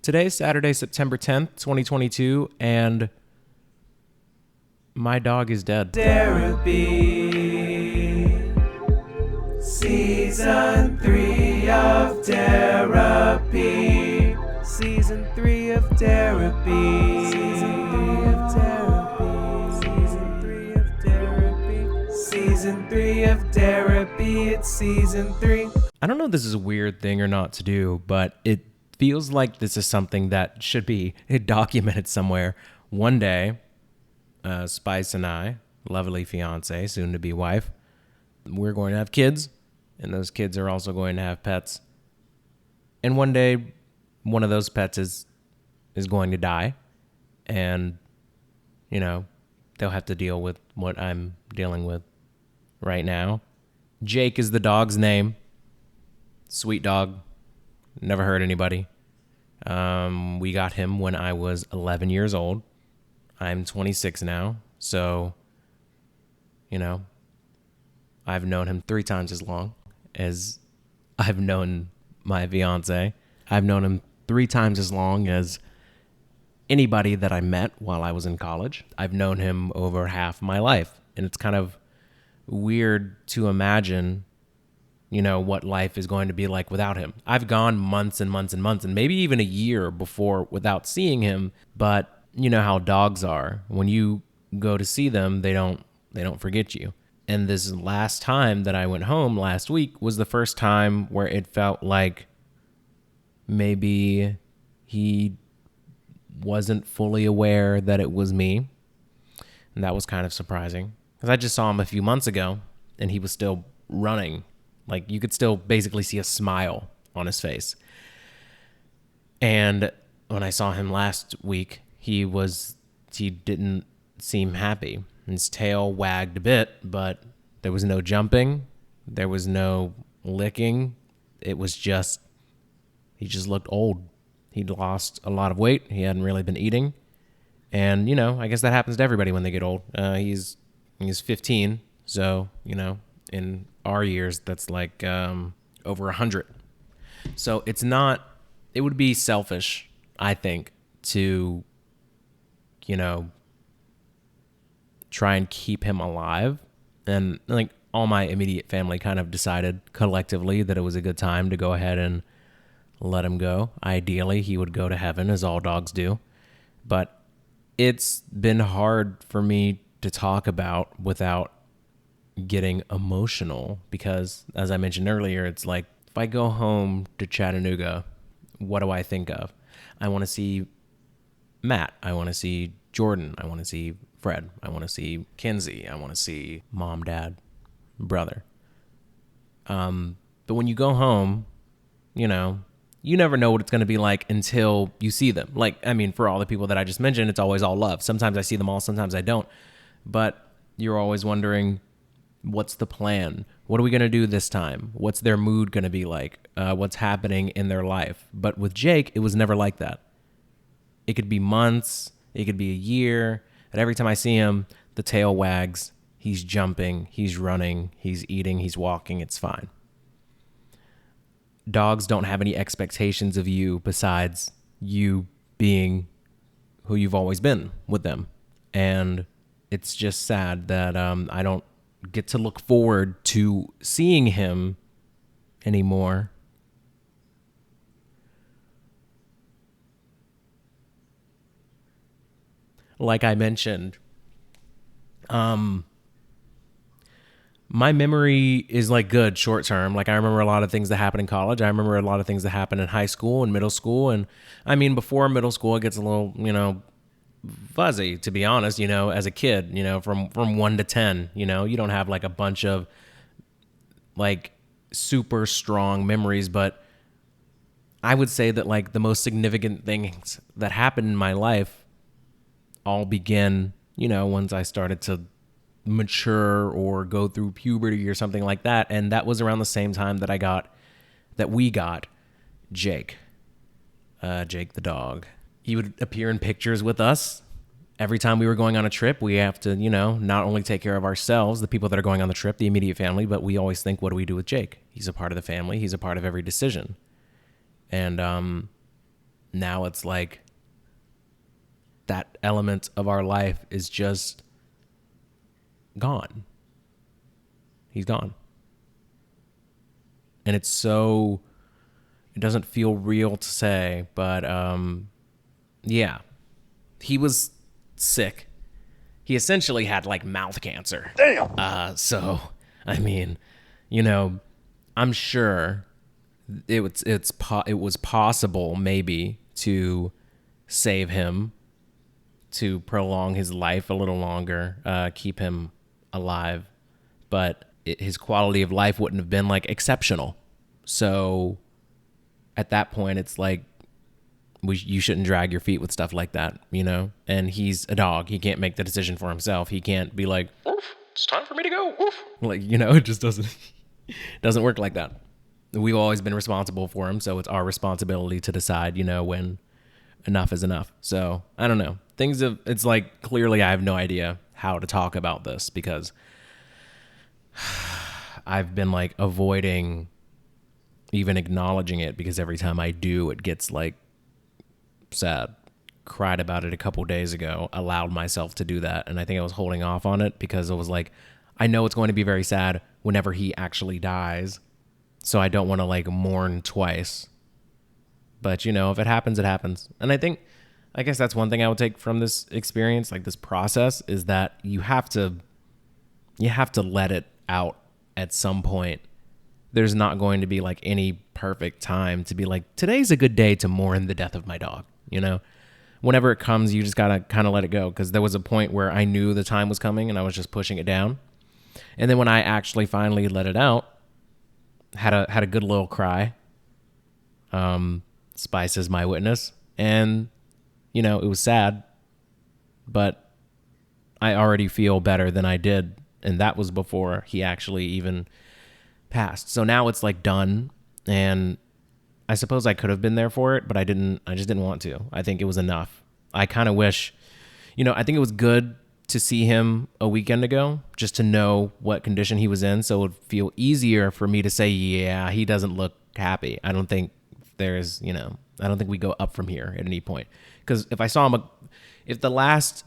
Today's Saturday, September 10th, 2022, and my dog is dead. Derapy, Season 3 of Derapy, Season 3 of Derapy, Season 3 of Derapy, Season 3 of Derapy, Season 3 of Derapy, it's Season 3. I don't know if this is a weird thing or not to do, but it feels like this is something that should be documented somewhere. One day, Spice and I, lovely fiance, soon to be wife, we're going to have kids, and those kids are also going to have pets. And one day, one of those pets is going to die, and they'll have to deal with what I'm dealing with right now. Jake is the dog's name. Sweet dog. Never hurt anybody. We got him when I was 11 years old. I'm 26 now, so, I've known him 3 times as long as I've known my fiance. I've known him 3 times as long as anybody that I met while I was in college. I've known him over half my life, and it's kind of weird to imagine what life is going to be like without him. I've gone months and months and months, and maybe even a year before without seeing him, but you know how dogs are. When you go to see them, they don't forget you. And this last time that I went home last week was the first time where it felt like maybe he wasn't fully aware that it was me. And that was kind of surprising, because I just saw him a few months ago and he was still running. Like, you could still basically see a smile on his face. And when I saw him last week, he didn't seem happy. His tail wagged a bit, but there was no jumping. There was no licking. It was just, he just looked old. He'd lost a lot of weight. He hadn't really been eating. And, I guess that happens to everybody when they get old. He's 15, so, in our years, that's like over 100. So it would be selfish, I think, to, try and keep him alive. And like all my immediate family kind of decided collectively that it was a good time to go ahead and let him go. Ideally, he would go to heaven, as all dogs do. But it's been hard for me to talk about without getting emotional, because as I mentioned earlier, it's like, if I go home to Chattanooga, what do I think of? I want to see Matt. I want to see Jordan. I want to see Fred. I want to see Kinsey. I want to see mom, dad, brother. But when you go home, you never know what it's going to be like until you see them. Like, I mean, for all the people that I just mentioned, it's always all love. Sometimes I see them all, sometimes I don't. But you're always wondering, what's the plan? What are we going to do this time? What's their mood going to be like? What's happening in their life? But with Jake, it was never like that. It could be months. It could be a year. And every time I see him, the tail wags. He's jumping. He's running. He's eating. He's walking. It's fine. Dogs don't have any expectations of you besides you being who you've always been with them. And it's just sad that I don't get to look forward to seeing him anymore. Like I mentioned, my memory is like good short term. Like, I remember a lot of things that happened in college. I remember a lot of things that happened in high school and middle school. And I mean, before middle school, it gets a little, fuzzy, to be honest, as a kid, from 1 to 10, you don't have like a bunch of like super strong memories. But I would say that like the most significant things that happened in my life all begin, once I started to mature or go through puberty or something like that. And that was around the same time that we got Jake the dog. He would appear in pictures with us. Every time we were going on a trip, we have to, not only take care of ourselves, the people that are going on the trip, the immediate family, but we always think, what do we do with Jake? He's a part of the family. He's a part of every decision. And now it's like that element of our life is just gone. He's gone. And it doesn't feel real to say, but yeah, he was sick. He essentially had like mouth cancer. Damn. So, I mean, I'm sure it was possible maybe to save him, to prolong his life a little longer, keep him alive, but his quality of life wouldn't have been like exceptional. So at that point, it's like you shouldn't drag your feet with stuff like that, And he's a dog; he can't make the decision for himself. He can't be like, "Oof, it's time for me to go." Oof. Like it just doesn't work like that. We've always been responsible for him, so it's our responsibility to decide, when enough is enough. So I don't know. It's like clearly I have no idea how to talk about this because I've been like avoiding even acknowledging it because every time I do, it gets like sad. Cried about it a couple days ago, allowed myself to do that. And I think I was holding off on it because it was like, I know it's going to be very sad whenever he actually dies. So I don't want to like mourn twice. But if it happens, it happens. And I guess that's one thing I would take from this experience, like this process, is that you have to let it out at some point. There's not going to be like any perfect time to be like, today's a good day to mourn the death of my dog. Whenever it comes, you just got to kind of let it go. Cause there was a point where I knew the time was coming and I was just pushing it down. And then when I actually finally let it out, had a good little cry. Spice is my witness. And, it was sad, but I already feel better than I did. And that was before he actually even passed. So now it's like done. And I suppose I could have been there for it, but I just didn't want to. I think it was enough. I kind of wish, I think it was good to see him a weekend ago, just to know what condition he was in. So it would feel easier for me to say, yeah, he doesn't look happy. I don't think I don't think we go up from here at any point. Because if I saw him, if the last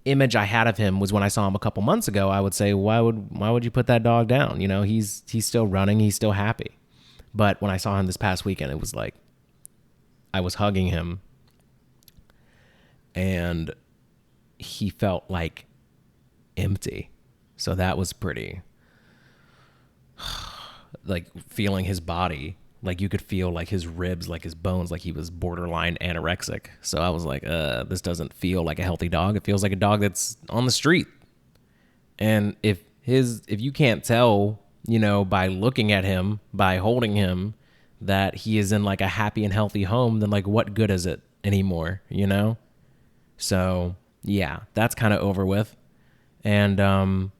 image I had of him was when I saw him a couple months ago, I would say, why would you put that dog down? He's still running. He's still happy. But when I saw him this past weekend, it was like I was hugging him and he felt like empty. So that was pretty, like feeling his body, like you could feel like his ribs, like his bones, like he was borderline anorexic. So I was like, this doesn't feel like a healthy dog. It feels like a dog that's on the street. And if you can't tell, by looking at him, by holding him, that he is in like a happy and healthy home, then like what good is it anymore, So yeah, that's kind of over with. And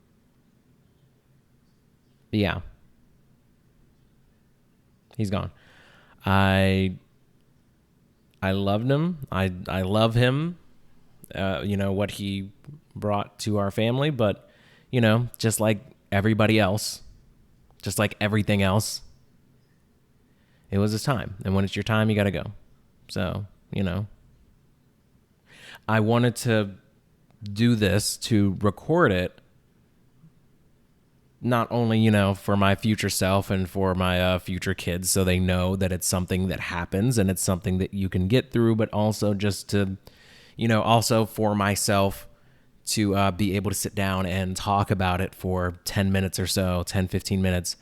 yeah, he's gone. I loved him. I love him. What he brought to our family, but just like everybody else, just like everything else, it was his time. And when it's your time, you got to go. So, I wanted to do this, to record it, not only, for my future self and for my future kids, so they know that it's something that happens and it's something that you can get through, but also just to, also for myself to be able to sit down and talk about it for 10 minutes or so, 10, 15 minutes,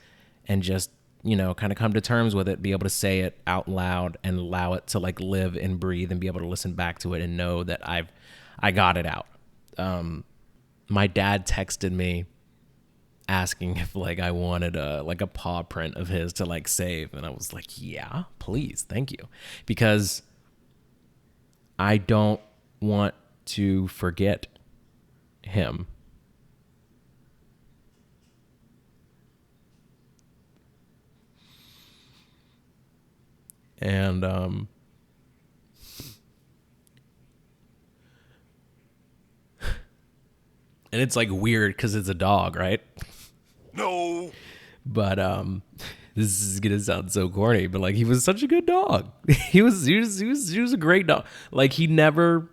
and just, kind of come to terms with it, be able to say it out loud and allow it to like live and breathe and be able to listen back to it and know that I got it out. My dad texted me asking if like I wanted a paw print of his to like save. And I was like, yeah, please. Thank you. Because I don't want to forget him. And and it's like weird because it's a dog, right? No. But This is gonna sound so corny, but like he was such a good dog. He was a great dog. Like he never,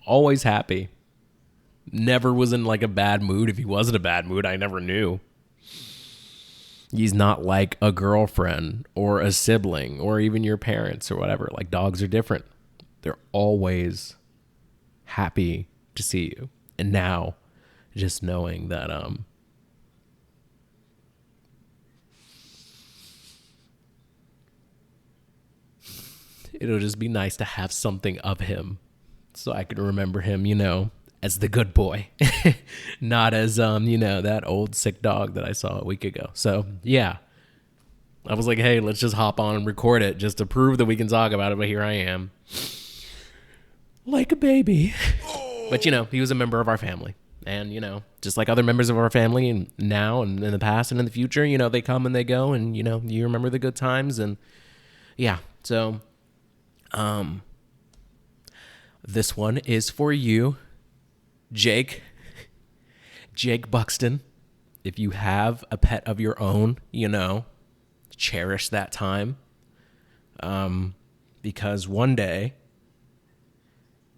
always happy. Never was in like a bad mood. If he was in a bad mood, I never knew. He's not like a girlfriend or a sibling or even your parents or whatever. Like dogs are different. They're always happy to see you. And now just knowing that it'll just be nice to have something of him so I can remember him, as the good boy, not as, that old sick dog that I saw a week ago. So yeah, I was like, hey, let's just hop on and record it just to prove that we can talk about it. But here I am like a baby, but he was a member of our family. And, just like other members of our family and now and in the past and in the future, they come and they go and, you remember the good times. And yeah, so this one is for you, Jake Buxton. If you have a pet of your own, cherish that time. Because one day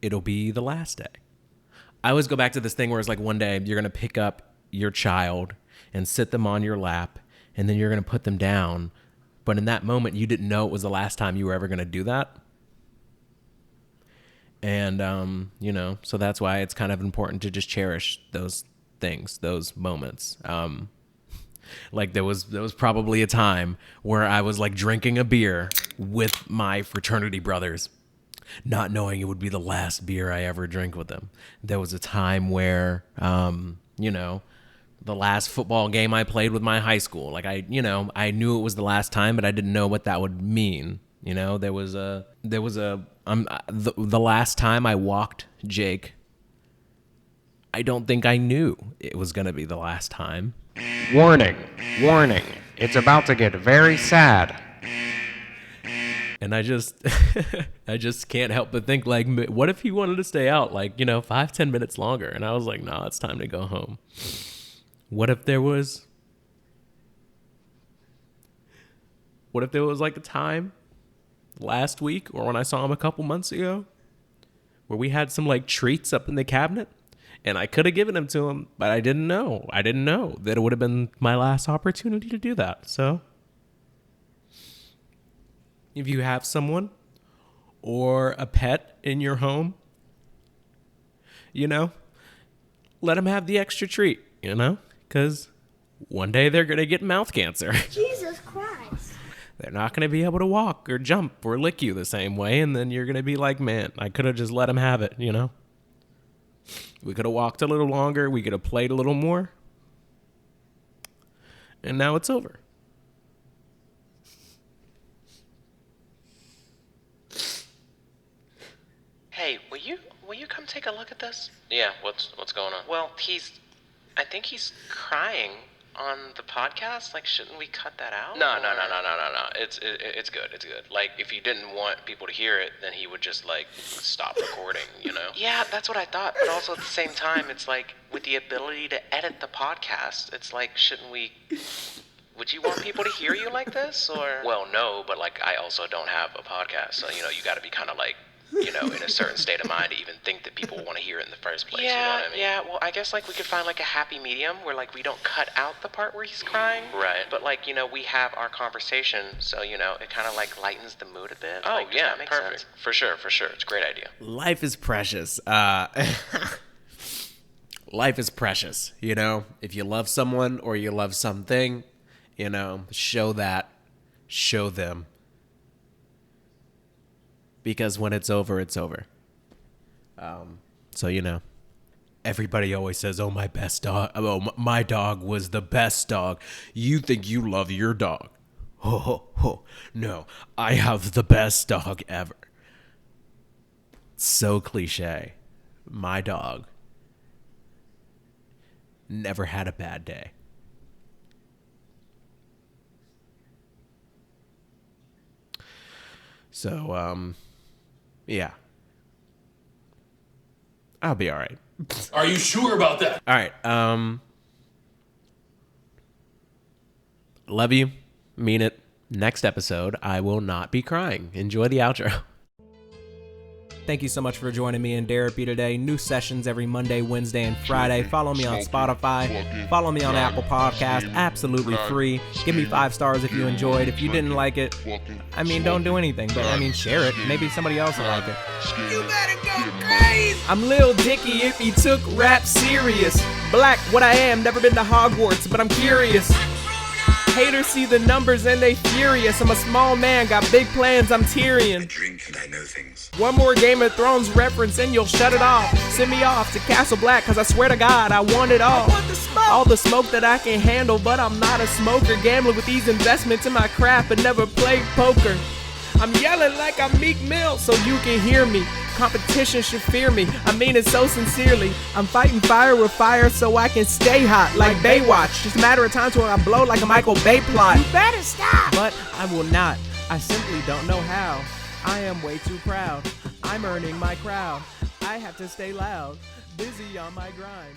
it'll be the last day. I always go back to this thing where it's like one day you're going to pick up your child and sit them on your lap and then you're going to put them down. But in that moment, you didn't know it was the last time you were ever going to do that. And, so that's why it's kind of important to just cherish those things, those moments. Like there was probably a time where I was like drinking a beer with my fraternity brothers, not knowing it would be the last beer I ever drink with them. There was a time where, the last football game I played with my high school, like I knew it was the last time, but I didn't know what that would mean. The last time I walked Jake, I don't think I knew it was going to be the last time. Warning, it's about to get very sad. And I just can't help but think, like, what if he wanted to stay out, like, 5-10 minutes longer? And I was like, no, it's time to go home. What if there was like a time last week or when I saw him a couple months ago where we had some like treats up in the cabinet and I could have given them to him, but I didn't know that it would have been my last opportunity to do that. So if you have someone or a pet in your home, let them have the extra treat, because one day they're going to get mouth cancer. Jesus Christ. They're not going to be able to walk or jump or lick you the same way. And then you're going to be like, man, I could have just let them have it, We could have walked a little longer. We could have played a little more. And now it's over. Hey, will you come take a look at this? Yeah, what's going on? Well, I think he's crying on the podcast. Like, shouldn't we cut that out? No. It's good. Like, if he didn't want people to hear it, then he would just like stop recording, Yeah, that's what I thought. But also at the same time, it's like with the ability to edit the podcast, it's like, shouldn't we? Would you want people to hear you like this, or? Well, no, but like I also don't have a podcast, so you got to be kind of like, in a certain state of mind to even think that people want to hear it in the first place. Yeah, you know what I mean? Yeah. Well, I guess like we could find like a happy medium where like we don't cut out the part where he's crying. Right. But like we have our conversation, so it kind of like lightens the mood a bit. Oh like, yeah, that perfect. Sense? For sure. It's a great idea. Life is precious. Life is precious. If you love someone or you love something, show them. Because when it's over, it's over. So, everybody always says, oh, my best dog. Oh, my dog was the best dog. You think you love your dog. No, I have the best dog ever. So cliche. My dog never had a bad day. So, yeah. I'll be all right. Are you sure about that? All right. Love you. Mean it. Next episode, I will not be crying. Enjoy the outro. Thank you so much for joining me in Derapy today. New sessions every Monday, Wednesday, and Friday. Follow me on Spotify. Follow me on Apple Podcast. Absolutely free. Give me 5 stars if you enjoyed. If you didn't like it, I mean, don't do anything. But, I mean, share it. Maybe somebody else will like it. You better go crazy. I'm Lil Dicky if he took rap serious. Black, what I am. Never been to Hogwarts, but I'm curious. Haters see the numbers and they furious. I'm a small man, got big plans, I'm Tyrion. I drink and I know things. One more Game of Thrones reference and you'll shut it off. Send me off to Castle Black, cause I swear to God, I want it all. All the smoke that I can handle, but I'm not a smoker. Gambling with these investments in my craft, but never played poker. I'm yelling like I'm Meek Mill, so you can hear me. Competition should fear me, I mean it so sincerely. I'm fighting fire with fire so I can stay hot like Baywatch. Just a matter of time till I blow like a Michael Bay plot. You better stop. But I will not, I simply don't know how. I am way too proud, I'm earning my crowd. I have to stay loud, busy on my grind.